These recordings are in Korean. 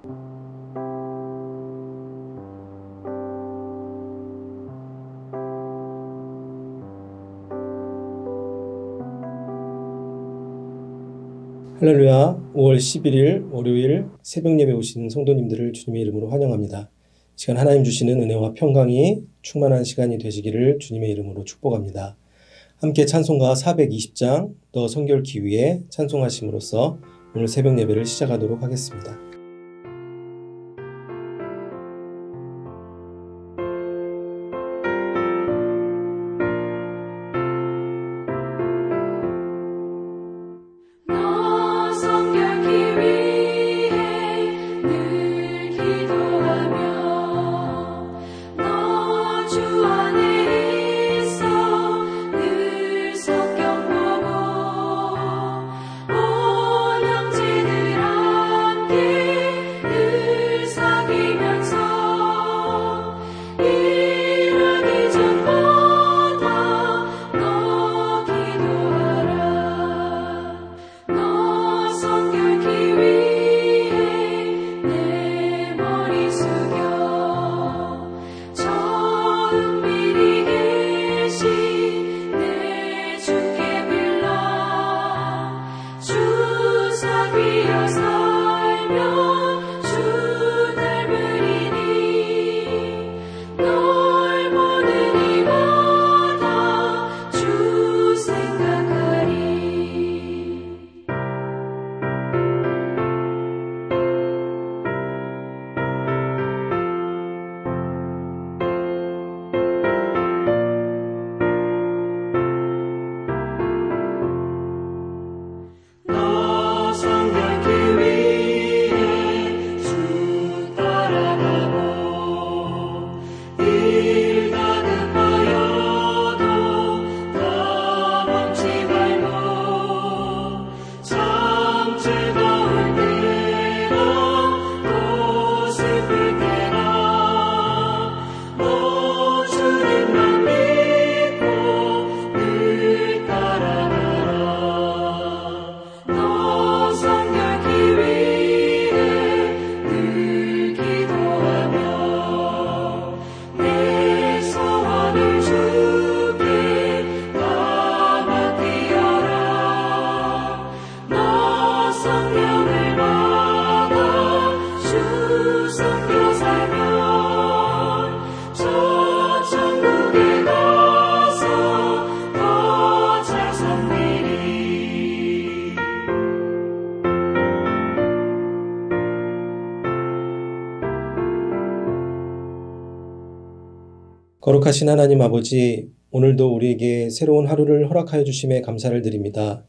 할렐루야. 5월 11일 월요일 새벽 예배 오신 성도님들을 주님의 이름으로 환영합니다. 시간 하나님 주시는 은혜와 평강이 충만한 시간이 되시기를 주님의 이름으로 축복합니다. 함께 찬송가 420장 너 성결기 위에 찬송하심으로써 오늘 새벽 예배를 시작하도록 하겠습니다. 거룩하신 하나님 아버지, 오늘도 우리에게 새로운 하루를 허락하여 주심에 감사를 드립니다.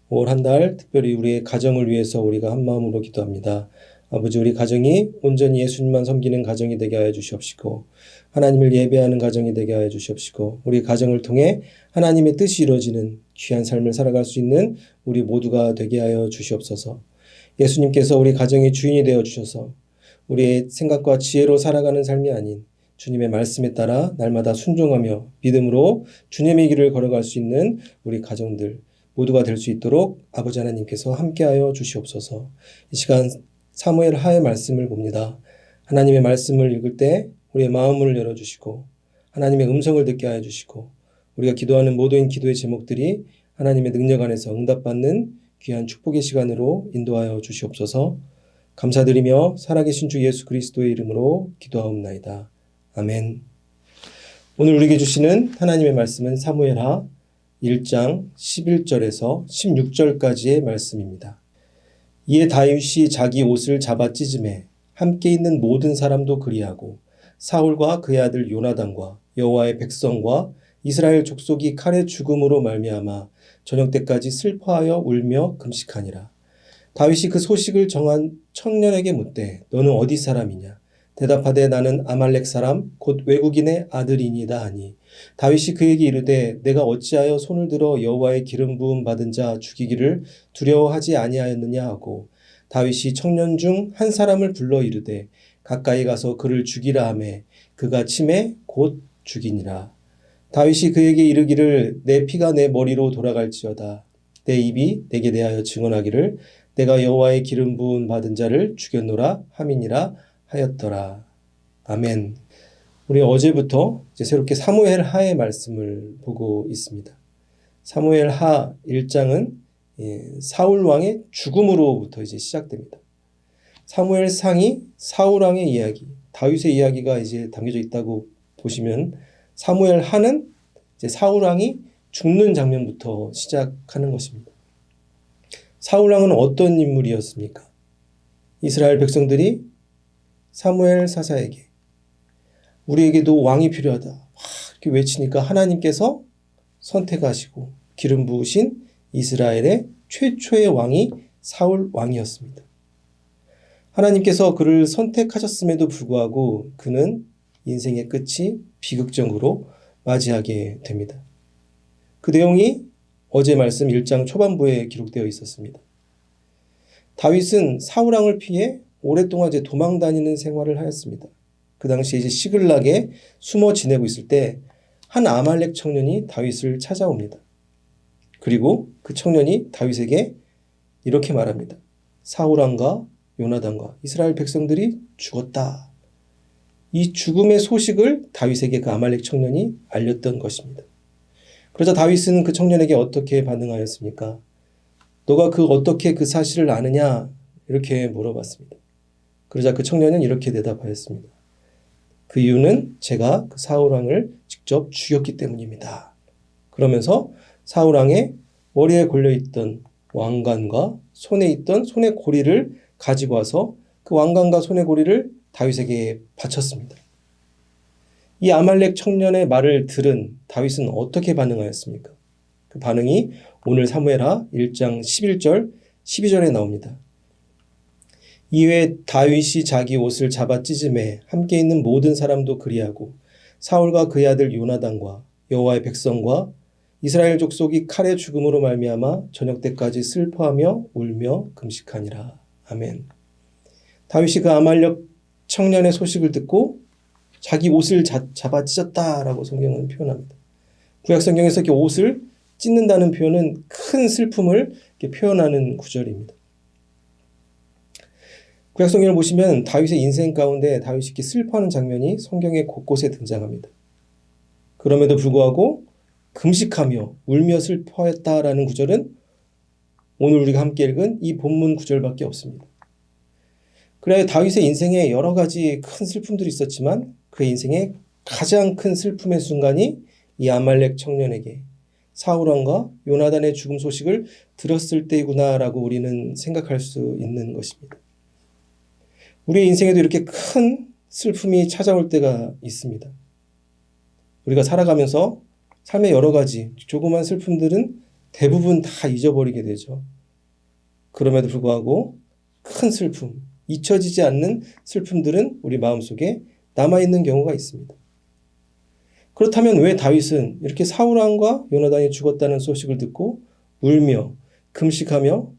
5월 한 달 특별히 우리의 가정을 위해서 우리가 한 마음으로 기도합니다. 아버지, 우리 가정이 온전히 예수님만 섬기는 가정이 되게 하여 주시옵시고 하나님을 예배하는 가정이 되게 하여 주시옵시고 우리 가정을 통해 하나님의 뜻이 이루어지는 귀한 삶을 살아갈 수 있는 우리 모두가 되게 하여 주시옵소서. 예수님께서 우리 가정의 주인이 되어 주셔서 우리의 생각과 지혜로 살아가는 삶이 아닌 주님의 말씀에 따라 날마다 순종하며 믿음으로 주님의 길을 걸어갈 수 있는 우리 가정들 모두가 될 수 있도록 아버지 하나님께서 함께하여 주시옵소서. 이 시간 사무엘 하의 말씀을 봅니다. 하나님의 말씀을 읽을 때 우리의 마음을 열어주시고 하나님의 음성을 듣게 하여 주시고 우리가 기도하는 모든 기도의 제목들이 하나님의 능력 안에서 응답받는 귀한 축복의 시간으로 인도하여 주시옵소서. 감사드리며 살아계신 주 예수 그리스도의 이름으로 기도하옵나이다. 아멘. 오늘 우리에게 주시는 하나님의 말씀은 사무엘하 1장 11절에서 16절까지의 말씀입니다. 이에 다윗이 자기 옷을 잡아 찢음해 함께 있는 모든 사람도 그리하고 사울과 그의 아들 요나단과 여호와의 백성과 이스라엘 족속이 칼의 죽음으로 말미암아 저녁 때까지 슬퍼하여 울며 금식하니라. 다윗이 그 소식을 정한 청년에게 묻되 너는 어디 사람이냐? 대답하되 나는 아말렉 사람 곧 외국인의 아들이니이다 하니 다윗이 그에게 이르되 내가 어찌하여 손을 들어 여호와의 기름 부음 받은 자 죽이기를 두려워하지 아니하였느냐 하고 다윗이 청년 중 한 사람을 불러 이르되 가까이 가서 그를 죽이라 하매 그가 치매 곧 죽이니라. 다윗이 그에게 이르기를 내 피가 내 머리로 돌아갈지어다 내 입이 내게 대하여 증언하기를 내가 여호와의 기름 부은 받은 자를 죽였노라 함이니라 하였더라. 아멘. 우리 어제부터 이제 새롭게 사무엘 하의 말씀을 보고 있습니다. 사무엘 하 1장은 사울 왕의 죽음으로부터 이제 시작됩니다. 사무엘 상이 사울 왕의 이야기, 다윗의 이야기가 이제 담겨져 있다고 보시면 사무엘 하는 이제 사울 왕이 죽는 장면부터 시작하는 것입니다. 사울 왕은 어떤 인물이었습니까? 이스라엘 백성들이 사무엘 사사에게 우리에게도 왕이 필요하다 이렇게 외치니까 하나님께서 선택하시고 기름 부으신 이스라엘의 최초의 왕이 사울 왕이었습니다. 하나님께서 그를 선택하셨음에도 불구하고 그는 인생의 끝이 비극적으로 맞이하게 됩니다. 그 내용이 어제 말씀 1장 초반부에 기록되어 있었습니다. 다윗은 사울 왕을 피해 오랫동안 이제 도망 다니는 생활을 하였습니다. 그 당시에 이제 시글락에 숨어 지내고 있을 때 한 아말렉 청년이 다윗을 찾아옵니다. 그리고 그 청년이 다윗에게 이렇게 말합니다. 사울 왕과 요나단과 이스라엘 백성들이 죽었다. 이 죽음의 소식을 다윗에게 그 아말렉 청년이 알렸던 것입니다. 그러자 다윗은 그 청년에게 어떻게 반응하였습니까? 너가 어떻게 그 사실을 아느냐? 이렇게 물어봤습니다. 그러자 그 청년은 이렇게 대답하였습니다. 그 이유는 제가 그 사울 왕을 직접 죽였기 때문입니다. 그러면서 사울 왕의 머리에 걸려있던 왕관과 손에 있던 손의 고리를 가지고 와서 그 왕관과 손의 고리를 다윗에게 바쳤습니다. 이 아말렉 청년의 말을 들은 다윗은 어떻게 반응하였습니까? 그 반응이 오늘 사무엘하 1장 11절, 12절에 나옵니다. 이에 다윗이 자기 옷을 잡아 찢음에 함께 있는 모든 사람도 그리하고 사울과 그의 아들 요나단과 여호와의 백성과 이스라엘 족속이 칼의 죽음으로 말미암아 저녁 때까지 슬퍼하며 울며 금식하니라. 아멘. 다윗이 그 아말렉 청년의 소식을 듣고 자기 옷을 잡아 찢었다라고 성경은 표현합니다. 구약 성경에서 이렇게 옷을 찢는다는 표현은 큰 슬픔을 이렇게 표현하는 구절입니다. 구약 성경을 보시면 다윗의 인생 가운데 다윗이 이렇게 슬퍼하는 장면이 성경의 곳곳에 등장합니다. 그럼에도 불구하고 금식하며 울며 슬퍼했다라는 구절은 오늘 우리가 함께 읽은 이 본문 구절밖에 없습니다. 그래 다윗의 인생에 여러 가지 큰 슬픔들이 있었지만 그의 인생에 가장 큰 슬픔의 순간이 이 아말렉 청년에게 사울 왕과 요나단의 죽음 소식을 들었을 때이구나라고 우리는 생각할 수 있는 것입니다. 우리의 인생에도 이렇게 큰 슬픔이 찾아올 때가 있습니다. 우리가 살아가면서 삶의 여러 가지 조그만 슬픔들은 대부분 다 잊어버리게 되죠. 그럼에도 불구하고 큰 슬픔, 잊혀지지 않는 슬픔들은 우리 마음속에 남아있는 경우가 있습니다. 그렇다면 왜 다윗은 이렇게 사울 왕과 요나단이 죽었다는 소식을 듣고 울며 금식하며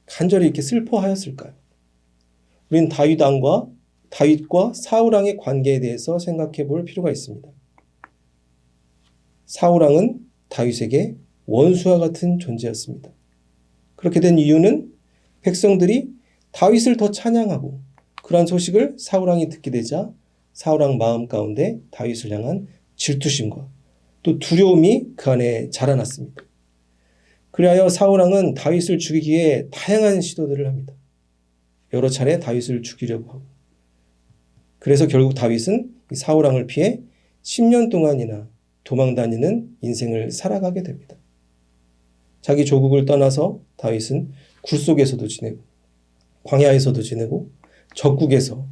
간절히 이렇게 슬퍼하였을까요? 우리는 다윗과 사울 왕의 관계에 대해서 생각해 볼 필요가 있습니다. 사울 왕은 다윗에게 원수와 같은 존재였습니다. 그렇게 된 이유는 백성들이 다윗을 더 찬양하고 그러한 소식을 사울 왕이 듣게 되자 사울 왕 마음 가운데 다윗을 향한 질투심과 또 두려움이 그 안에 자라났습니다. 그리하여 사울 왕은 다윗을 죽이기에 다양한 시도들을 합니다. 여러 차례 다윗을 죽이려고 하고 그래서 결국 다윗은 사울 왕을 피해 10년 동안이나 도망다니는 인생을 살아가게 됩니다. 자기 조국을 떠나서 다윗은 굴 속에서도 지내고 광야에서도 지내고 적국에서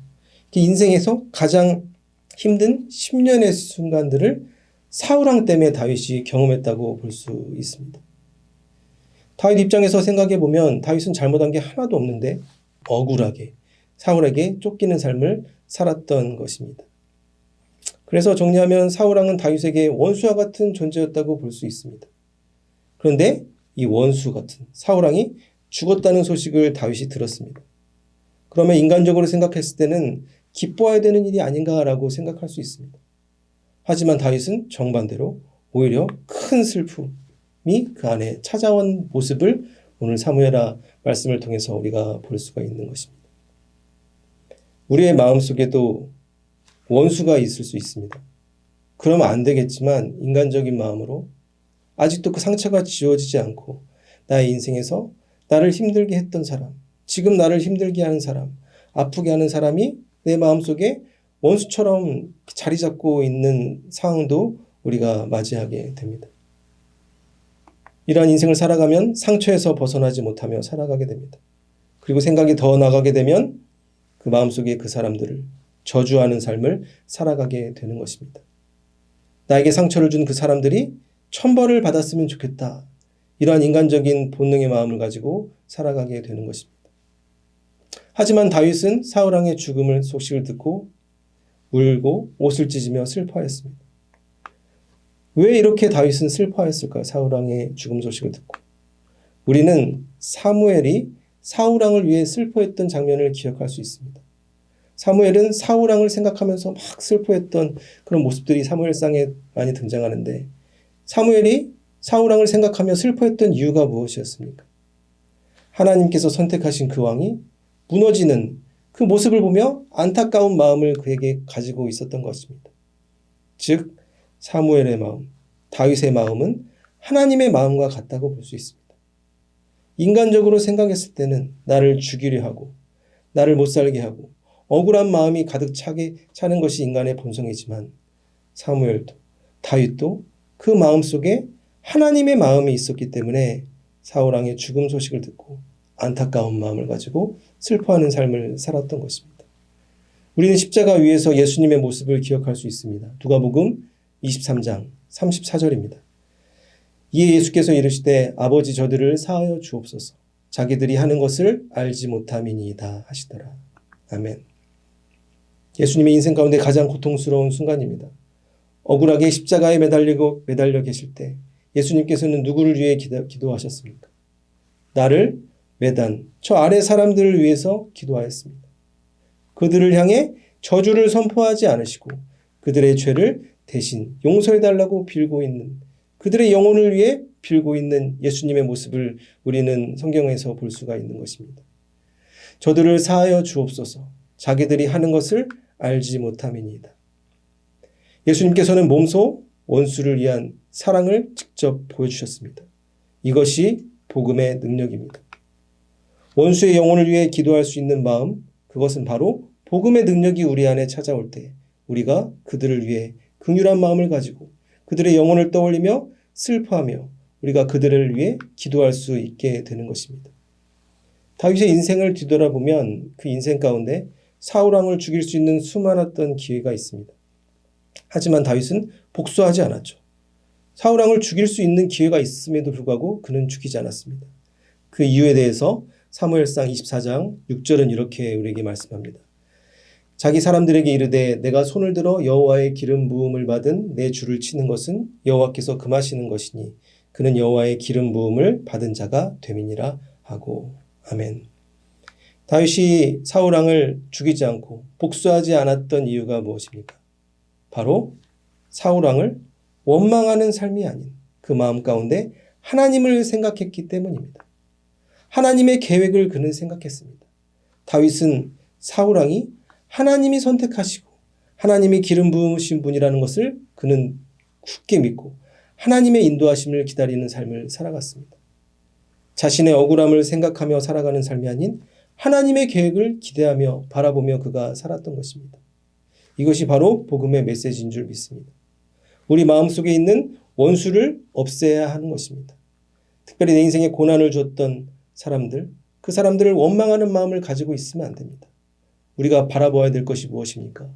인생에서 가장 힘든 10년의 순간들을 사울 왕 때문에 다윗이 경험했다고 볼 수 있습니다. 다윗 입장에서 생각해 보면 다윗은 잘못한 게 하나도 없는데 억울하게 사울에게 쫓기는 삶을 살았던 것입니다. 그래서 정리하면 사울 왕은 다윗에게 원수와 같은 존재였다고 볼 수 있습니다. 그런데 이 원수 같은 사울 왕이 죽었다는 소식을 다윗이 들었습니다. 그러면 인간적으로 생각했을 때는 기뻐해야 되는 일이 아닌가라고 생각할 수 있습니다. 하지만 다윗은 정반대로 오히려 큰 슬픔이 그 안에 찾아온 모습을 오늘 사무엘하 말씀을 통해서 우리가 볼 수가 있는 것입니다. 우리의 마음속에도 원수가 있을 수 있습니다. 그러면 안 되겠지만 인간적인 마음으로 아직도 그 상처가 지워지지 않고 나의 인생에서 나를 힘들게 했던 사람, 지금 나를 힘들게 하는 사람, 아프게 하는 사람이 내 마음속에 원수처럼 자리 잡고 있는 상황도 우리가 맞이하게 됩니다. 이러한 인생을 살아가면 상처에서 벗어나지 못하며 살아가게 됩니다. 그리고 생각이 더 나가게 되면 그 마음속에 그 사람들을 저주하는 삶을 살아가게 되는 것입니다. 나에게 상처를 준 그 사람들이 천벌을 받았으면 좋겠다. 이러한 인간적인 본능의 마음을 가지고 살아가게 되는 것입니다. 하지만 다윗은 사울 왕의 죽음을 소식을 듣고 울고 옷을 찢으며 슬퍼했습니다. 왜 이렇게 다윗은 슬퍼했을까요? 사울 왕의 죽음 소식을 듣고. 우리는 사무엘이 사울 왕을 위해 슬퍼했던 장면을 기억할 수 있습니다. 사무엘은 사울 왕을 생각하면서 막 슬퍼했던 그런 모습들이 사무엘상에 많이 등장하는데 사무엘이 사울 왕을 생각하며 슬퍼했던 이유가 무엇이었습니까? 하나님께서 선택하신 그 왕이 무너지는 그 모습을 보며 안타까운 마음을 그에게 가지고 있었던 것입니다. 즉 사무엘의 마음, 다윗의 마음은 하나님의 마음과 같다고 볼 수 있습니다. 인간적으로 생각했을 때는 나를 죽이려 하고 나를 못 살게 하고 억울한 마음이 가득 차는 것이 인간의 본성이지만 사무엘도 다윗도 그 마음속에 하나님의 마음이 있었기 때문에 사울 왕의 죽음 소식을 듣고 안타까운 마음을 가지고 슬퍼하는 삶을 살았던 것입니다. 우리는 십자가 위에서 예수님의 모습을 기억할 수 있습니다. 누가복음 23장 34절입니다. 이에 예수께서 이르시되 아버지 저들을 사하여 주옵소서 자기들이 하는 것을 알지 못함이니이다 하시더라. 아멘. 예수님의 인생 가운데 가장 고통스러운 순간입니다. 억울하게 십자가에 매달려 계실 때 예수님께서는 누구를 위해 기도하셨습니까? 나를 매단 저 아래 사람들을 위해서 기도하였습니다. 그들을 향해 저주를 선포하지 않으시고 그들의 죄를 대신 용서해달라고 빌고 있는 그들의 영혼을 위해 빌고 있는 예수님의 모습을 우리는 성경에서 볼 수가 있는 것입니다. 저들을 사하여 주옵소서 자기들이 하는 것을 알지 못함이니이다. 예수님께서는 몸소 원수를 위한 사랑을 직접 보여주셨습니다. 이것이 복음의 능력입니다. 원수의 영혼을 위해 기도할 수 있는 마음, 그것은 바로 복음의 능력이 우리 안에 찾아올 때 우리가 그들을 위해 긍휼한 마음을 가지고 그들의 영혼을 떠올리며 슬퍼하며 우리가 그들을 위해 기도할 수 있게 되는 것입니다. 다윗의 인생을 뒤돌아보면 그 인생 가운데 사울 왕을 죽일 수 있는 수많았던 기회가 있습니다. 하지만 다윗은 복수하지 않았죠. 사울 왕을 죽일 수 있는 기회가 있음에도 불구하고 그는 죽이지 않았습니다. 그 이유에 대해서 사무엘상 24장 6절은 이렇게 우리에게 말씀합니다. 자기 사람들에게 이르되 내가 손을 들어 여호와의 기름 부음을 받은 내 주를 치는 것은 여호와께서 금하시는 것이니 그는 여호와의 기름 부음을 받은 자가 됨이니라 하고. 아멘. 다윗이 사울 왕을 죽이지 않고 복수하지 않았던 이유가 무엇입니까? 바로 사울 왕을 원망하는 삶이 아닌 그 마음 가운데 하나님을 생각했기 때문입니다. 하나님의 계획을 그는 생각했습니다. 다윗은 사울 왕이 하나님이 선택하시고 하나님이 기름 부으신 분이라는 것을 그는 굳게 믿고 하나님의 인도하심을 기다리는 삶을 살아갔습니다. 자신의 억울함을 생각하며 살아가는 삶이 아닌 하나님의 계획을 기대하며 바라보며 그가 살았던 것입니다. 이것이 바로 복음의 메시지인 줄 믿습니다. 우리 마음속에 있는 원수를 없애야 하는 것입니다. 특별히 내 인생에 고난을 줬던 사람들, 그 사람들을 원망하는 마음을 가지고 있으면 안 됩니다. 우리가 바라봐야 될 것이 무엇입니까?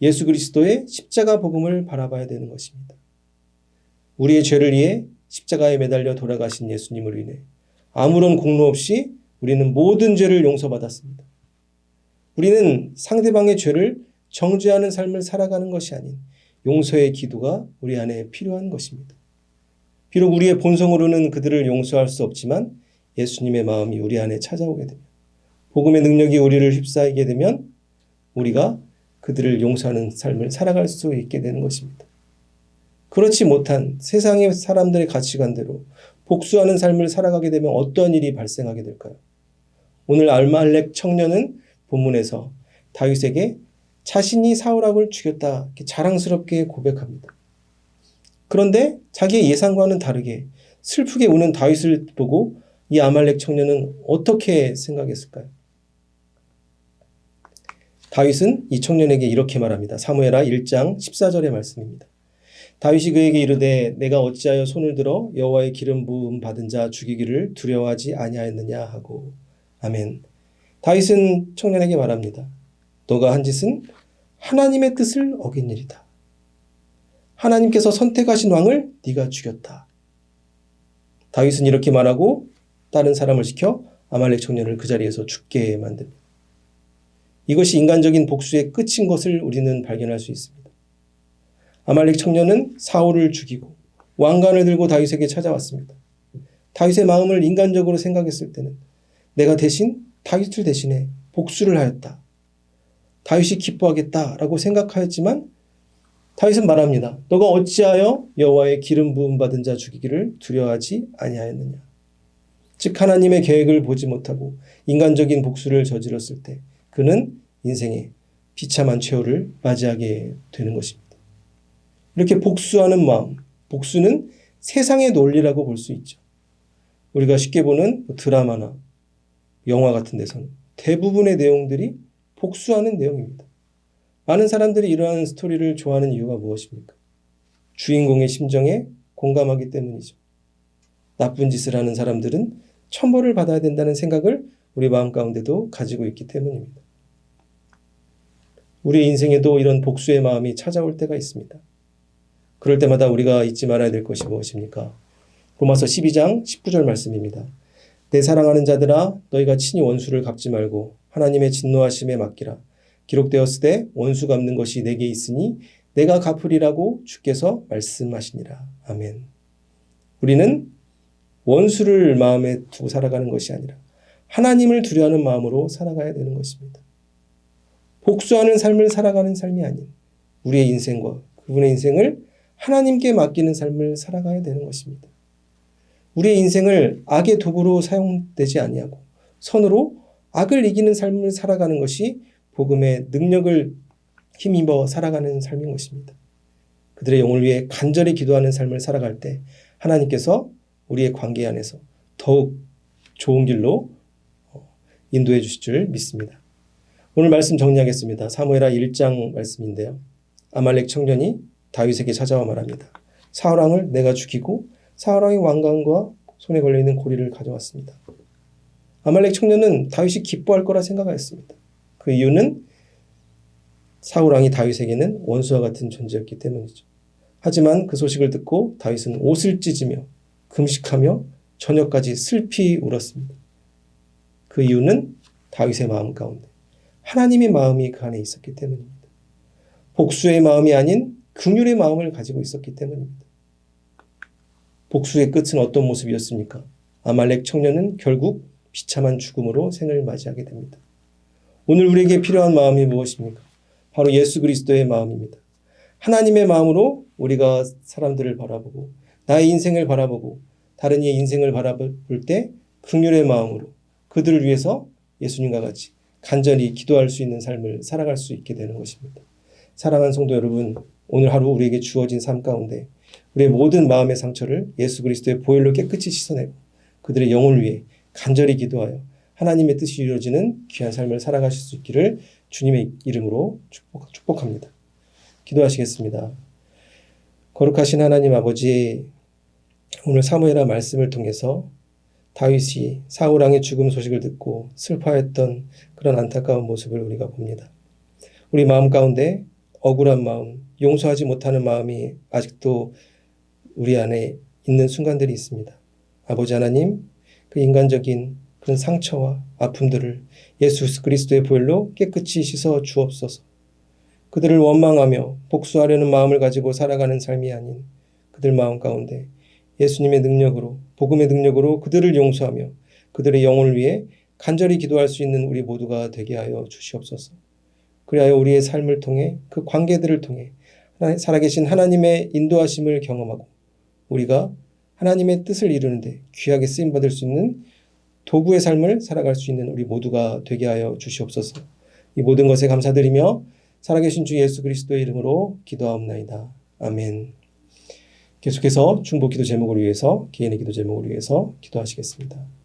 예수 그리스도의 십자가 복음을 바라봐야 되는 것입니다. 우리의 죄를 위해 십자가에 매달려 돌아가신 예수님을 인해 아무런 공로 없이 우리는 모든 죄를 용서받았습니다. 우리는 상대방의 죄를 정죄하는 삶을 살아가는 것이 아닌 용서의 기도가 우리 안에 필요한 것입니다. 비록 우리의 본성으로는 그들을 용서할 수 없지만 예수님의 마음이 우리 안에 찾아오게 되면 복음의 능력이 우리를 휩싸이게 되면 우리가 그들을 용서하는 삶을 살아갈 수 있게 되는 것입니다. 그렇지 못한 세상의 사람들의 가치관대로 복수하는 삶을 살아가게 되면 어떤 일이 발생하게 될까요? 오늘 아말렉 청년은 본문에서 다윗에게 자신이 사울왕을 죽였다 이렇게 자랑스럽게 고백합니다. 그런데 자기의 예상과는 다르게 슬프게 우는 다윗을 보고 이 아말렉 청년은 어떻게 생각했을까요? 다윗은 이 청년에게 이렇게 말합니다. 사무엘하 1장 14절의 말씀입니다. 다윗이 그에게 이르되 내가 어찌하여 손을 들어 여호와의 기름 부음 받은 자 죽이기를 두려워하지 아니하였느냐 하고. 아멘. 다윗은 청년에게 말합니다. 너가 한 짓은 하나님의 뜻을 어긴 일이다. 하나님께서 선택하신 왕을 네가 죽였다. 다윗은 이렇게 말하고 다른 사람을 시켜 아말렉 청년을 그 자리에서 죽게 만듭니다. 이것이 인간적인 복수의 끝인 것을 우리는 발견할 수 있습니다. 아말렉 청년은 사울을 죽이고 왕관을 들고 다윗에게 찾아왔습니다. 다윗의 마음을 인간적으로 생각했을 때는 내가 대신 다윗을 대신해 복수를 하였다. 다윗이 기뻐하겠다라고 생각하였지만 다윗은 말합니다. 너가 어찌하여 여호와의 기름 부음 받은 자 죽이기를 두려워하지 아니하였느냐. 즉 하나님의 계획을 보지 못하고 인간적인 복수를 저질렀을 때 그는 인생의 비참한 최후를 맞이하게 되는 것입니다. 이렇게 복수하는 마음, 복수는 세상의 논리라고 볼 수 있죠. 우리가 쉽게 보는 드라마나 영화 같은 데서는 대부분의 내용들이 복수하는 내용입니다. 많은 사람들이 이러한 스토리를 좋아하는 이유가 무엇입니까? 주인공의 심정에 공감하기 때문이죠. 나쁜 짓을 하는 사람들은 천벌을 받아야 된다는 생각을 우리 마음 가운데도 가지고 있기 때문입니다. 우리의 인생에도 이런 복수의 마음이 찾아올 때가 있습니다. 그럴 때마다 우리가 잊지 말아야 될 것이 무엇입니까? 로마서 12장 19절 말씀입니다. 내 사랑하는 자들아 너희가 친히 원수를 갚지 말고 하나님의 진노하심에 맡기라. 기록되었으되 원수 갚는 것이 내게 있으니 내가 갚으리라고 주께서 말씀하시니라. 아멘. 우리는 원수를 마음에 두고 살아가는 것이 아니라 하나님을 두려워하는 마음으로 살아가야 되는 것입니다. 복수하는 삶을 살아가는 삶이 아닌 우리의 인생과 그분의 인생을 하나님께 맡기는 삶을 살아가야 되는 것입니다. 우리의 인생을 악의 도구로 사용되지 아니하고 선으로 악을 이기는 삶을 살아가는 것이 복음의 능력을 힘입어 살아가는 삶인 것입니다. 그들의 영을 위해 간절히 기도하는 삶을 살아갈 때 하나님께서 우리의 관계 안에서 더욱 좋은 길로 인도해 주실 줄 믿습니다. 오늘 말씀 정리하겠습니다. 사무엘하 1장 말씀인데요. 아말렉 청년이 다윗에게 찾아와 말합니다. 사울왕을 내가 죽이고 사울왕의 왕관과 손에 걸려있는 고리를 가져왔습니다. 아말렉 청년은 다윗이 기뻐할 거라 생각하였습니다. 그 이유는 사울왕이 다윗에게는 원수와 같은 존재였기 때문이죠. 하지만 그 소식을 듣고 다윗은 옷을 찢으며 금식하며 저녁까지 슬피 울었습니다. 그 이유는 다윗의 마음 가운데 하나님의 마음이 그 안에 있었기 때문입니다. 복수의 마음이 아닌 긍휼의 마음을 가지고 있었기 때문입니다. 복수의 끝은 어떤 모습이었습니까? 아말렉 청년은 결국 비참한 죽음으로 생을 맞이하게 됩니다. 오늘 우리에게 필요한 마음이 무엇입니까? 바로 예수 그리스도의 마음입니다. 하나님의 마음으로 우리가 사람들을 바라보고 나의 인생을 바라보고 다른 이의 인생을 바라볼 때 긍휼의 마음으로 그들을 위해서 예수님과 같이 간절히 기도할 수 있는 삶을 살아갈 수 있게 되는 것입니다. 사랑하는 성도 여러분, 오늘 하루 우리에게 주어진 삶 가운데 우리의 모든 마음의 상처를 예수 그리스도의 보혈로 깨끗이 씻어내고 그들의 영을 위해 간절히 기도하여 하나님의 뜻이 이루어지는 귀한 삶을 살아가실 수 있기를 주님의 이름으로 축복합니다. 기도하시겠습니다. 거룩하신 하나님 아버지, 오늘 사무엘하 말씀을 통해서 다윗이 사울왕의 죽음 소식을 듣고 슬퍼했던 그런 안타까운 모습을 우리가 봅니다. 우리 마음 가운데 억울한 마음, 용서하지 못하는 마음이 아직도 우리 안에 있는 순간들이 있습니다. 아버지 하나님, 그 인간적인 그런 상처와 아픔들을 예수 그리스도의 보혈로 깨끗이 씻어 주옵소서. 그들을 원망하며 복수하려는 마음을 가지고 살아가는 삶이 아닌 그들 마음 가운데 예수님의 능력으로, 복음의 능력으로 그들을 용서하며 그들의 영혼을 위해 간절히 기도할 수 있는 우리 모두가 되게 하여 주시옵소서. 그리하여 우리의 삶을 통해 그 관계들을 통해 살아계신 하나님의 인도하심을 경험하고 우리가 하나님의 뜻을 이루는데 귀하게 쓰임받을 수 있는 도구의 삶을 살아갈 수 있는 우리 모두가 되게 하여 주시옵소서. 이 모든 것에 감사드리며 살아계신 주 예수 그리스도의 이름으로 기도하옵나이다. 아멘. 계속해서 중보 기도 제목을 위해서, 개인의 기도 제목을 위해서 기도하시겠습니다.